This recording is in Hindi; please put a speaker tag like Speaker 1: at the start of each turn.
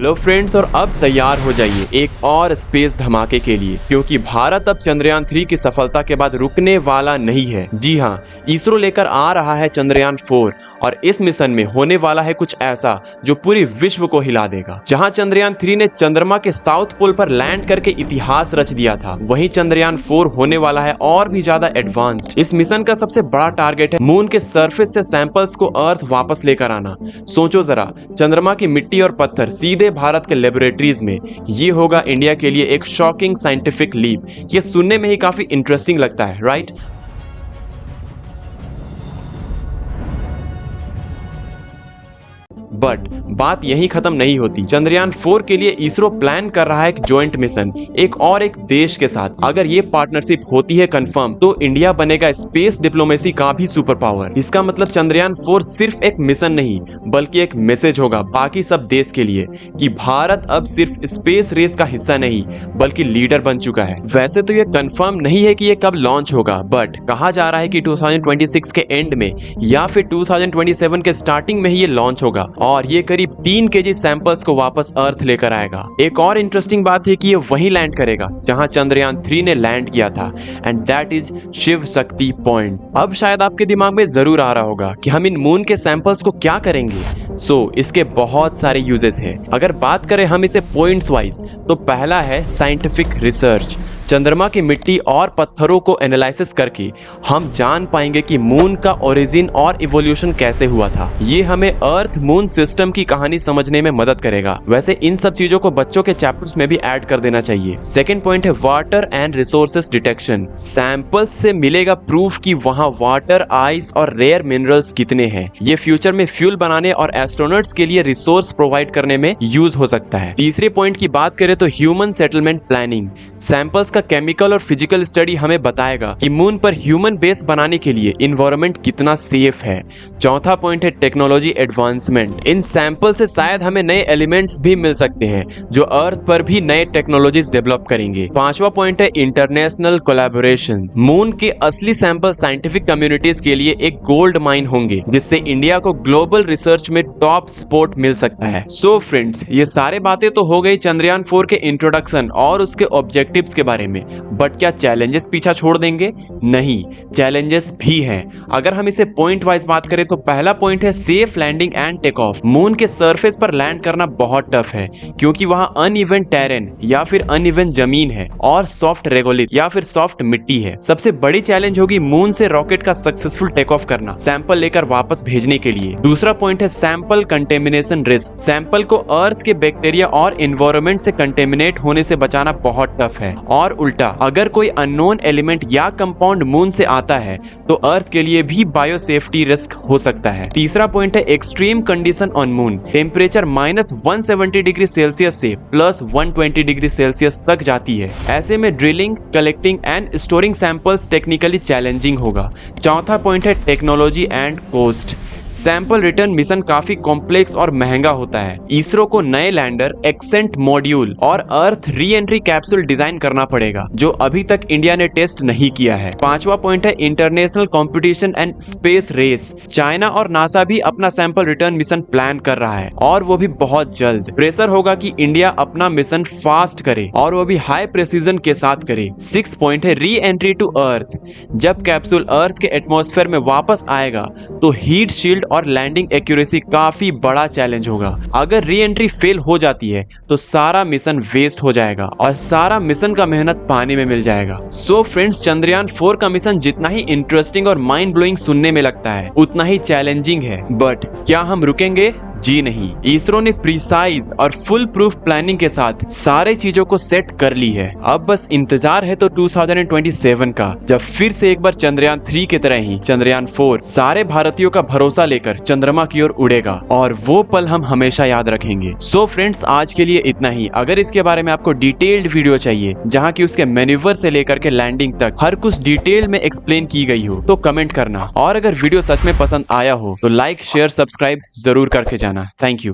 Speaker 1: हेलो फ्रेंड्स, और अब तैयार हो जाइए एक और स्पेस धमाके के लिए, क्योंकि भारत अब चंद्रयान 3 की सफलता के बाद रुकने वाला नहीं है। जी हाँ, इसरो लेकर आ रहा है चंद्रयान 4 और इस मिशन में होने वाला है कुछ ऐसा जो पूरी विश्व को हिला देगा। जहां चंद्रयान 3 ने चंद्रमा के साउथ पोल पर लैंड करके इतिहास रच दिया था, वहीं चंद्रयान 4 होने वाला है और भी ज्यादा एडवांस्ड। इस मिशन का सबसे बड़ा टारगेट है मून के सरफेस से सैंपल्स को अर्थ वापस लेकर आना। सोचो जरा, चंद्रमा की मिट्टी और पत्थर सीधे भारत के लेबोरेटरीज में। ये होगा इंडिया के लिए एक शॉकिंग साइंटिफिक लीप। ये सुनने में ही काफी इंटरेस्टिंग लगता है, राइट? बट बात यहीं खत्म नहीं होती। चंद्रयान 4 के लिए इसरो प्लान कर रहा है एक जॉइंट मिशन एक देश के साथ। अगर ये पार्टनरशिप होती है कंफर्म, तो इंडिया बनेगा स्पेस डिप्लोमेसी का भी सुपर पावर। इसका मतलब चंद्रयान 4 सिर्फ एक मिशन नहीं, बल्कि एक मैसेज होगा बाकी सब देश के लिए कि भारत अब सिर्फ स्पेस रेस का हिस्सा नहीं, बल्कि लीडर बन चुका है। वैसे तो ये कंफर्म नहीं है कि ये कब लॉन्च होगा, बट कहा जा रहा है कि 2026 के एंड में या फिर 2027 के स्टार्टिंग में ही ये लॉन्च होगा और ये करीब 3 केजी सैंपल्स को वापस अर्थ लेकर आएगा। एक और इंटरेस्टिंग बात है कि ये वहीं लैंड करेगा जहां चंद्रयान 3 ने लैंड किया था, and that is Shiv Shakti point. अब शायद आपके दिमाग में जरूर आ रहा होगा कि हम इन मून के सैंपल्स को क्या करेंगे। इसके बहुत सारे यूजेस हैं। अगर बात करें हम इसे पॉइंट्स वाइज, तो पहला है साइंटिफिक रिसर्च। चंद्रमा की मिट्टी और पत्थरों को एनालिसिस करके हम जान पाएंगे कि मून का ओरिजिन और इवोल्यूशन कैसे हुआ था। ये हमें अर्थ मून सिस्टम की कहानी समझने में मदद करेगा। वैसे इन सब चीजों को बच्चों के चैप्टर्स में भी ऐड कर देना चाहिए। सेकंड पॉइंट है water and resources detection. Samples से मिलेगा प्रूफ कि वहां वाटर, आइस और रेयर मिनरल्स कितने हैं। ये फ्यूचर में फ्यूल बनाने और एस्ट्रोनॉट्स के लिए रिसोर्स प्रोवाइड करने में यूज हो सकता है। तीसरे पॉइंट की बात करें तो ह्यूमन सेटलमेंट प्लानिंग। सैंपल्स का केमिकल और फिजिकल स्टडी हमें बताएगा कि मून पर ह्यूमन बेस बनाने के लिए एनवायरनमेंट कितना सेफ है। चौथा पॉइंट है टेक्नोलॉजी एडवांसमेंट। इन सैंपल से शायद हमें नए एलिमेंट्स भी मिल सकते हैं जो अर्थ पर भी नए टेक्नोलॉजीज डेवलप करेंगे। पांचवा पॉइंट है इंटरनेशनल कोलैबोरेशन। मून के असली सैंपल साइंटिफिक कम्युनिटीज के लिए एक गोल्ड माइन होंगे, जिससे इंडिया को ग्लोबल रिसर्च में टॉप सपोर्ट मिल सकता है। सो फ्रेंड्स, ये सारे बातें तो हो गई चंद्रयान 4 के इंट्रोडक्शन और उसके ऑब्जेक्टिव्स के बारे में, बट क्या चैलेंजेस पीछा छोड़ देंगे? नहीं, चैलेंजेस भी हैं। अगर हम इसे पॉइंट वाइज बात करें तो पहला पॉइंट है safe landing and take off. Moon के सरफेस पर लैंड करना बहुत टफ है, क्योंकि वहां अनइवन टेरेन या फिर अनइवन जमीन है और सॉफ्ट रेगोलिथ या फिर सॉफ्ट मिट्टी है। सबसे बड़ी चैलेंज होगी मून से रॉकेट का सक्सेसफुल टेक ऑफ करना, सैंपल लेकर वापस भेजने के लिए। दूसरा पॉइंट है सैंपल कंटेमिनेशन रिस्क। सैंपल को अर्थ के बैक्टीरिया और एनवायरनमेंट से कंटेमिनेट होने से बचाना बहुत टफ है। और उल्टा, अगर कोई अननोन एलिमेंट या कंपाउंड मून से आता है तो अर्थ के लिए भी बायोसेफ्टी रिस्क हो सकता है। तीसरा पॉइंट है extreme condition on moon. Temperature -170 degree Celsius से +120 डिग्री सेल्सियस तक जाती है। ऐसे में drilling, collecting and storing samples technically challenging होगा। चौथा पॉइंट है technology and cost. Sample return mission काफी कॉम्प्लेक्स और महंगा होता है। इसरो को नए लैंडर, एक्सेंट मॉड्यूल और अर्थ री एंट्री कैप्सूल डिजाइन करना पड़ेगा, जो अभी तक इंडिया ने टेस्ट नहीं किया है। पांचवा पॉइंट है international competition and space race. China और नासा भी अपना सैंपल रिटर्न मिशन प्लान कर रहा है, और वो भी बहुत जल्द। प्रेशर होगा कि इंडिया अपना मिशन फास्ट करे, और वो भी हाई प्रेसिजन के साथ करे। सिक्स्थ पॉइंट है री एंट्री टू अर्थ। जब कैप्सूल अर्थ के एटमॉस्फेयर में वापस आएगा तो हीट शील्ड और लैंडिंग एक्यूरेसी काफी बड़ा चैलेंज होगा। अगर री एंट्री फेल हो जाती है तो सारा मिशन वेस्ट हो जाएगा और सारा मिशन का मेहनत पानी में मिल जाएगा। सो फ्रेंड्स, चंद्रयान 4 का मिशन जितना ही इंटरेस्टिंग और माइंड ब्लोइंग सुनने में लगता है, उतना ही चैलेंजिंग है। बट क्या हम रुकेंगे? जी नहीं। इसरो ने प्रिसाइज और फुल प्रूफ प्लानिंग के साथ सारे चीजों को सेट कर ली है। अब बस इंतजार है तो 2027 का, जब फिर से एक बार चंद्रयान 3 की तरह ही चंद्रयान 4 सारे भारतीयों का भरोसा लेकर चंद्रमा की ओर उड़ेगा, और वो पल हम हमेशा याद रखेंगे। सो फ्रेंड्स, आज के लिए इतना ही। अगर इसके बारे में आपको डिटेल्ड वीडियो चाहिए, जहाँ की उसके मैन्यूवर से लेकर के लैंडिंग तक हर कुछ डिटेल में एक्सप्लेन की गई हो, तो कमेंट करना। और अगर वीडियो सच में पसंद आया हो तो लाइक, शेयर, सब्सक्राइब जरूर करके जाना। Thank you.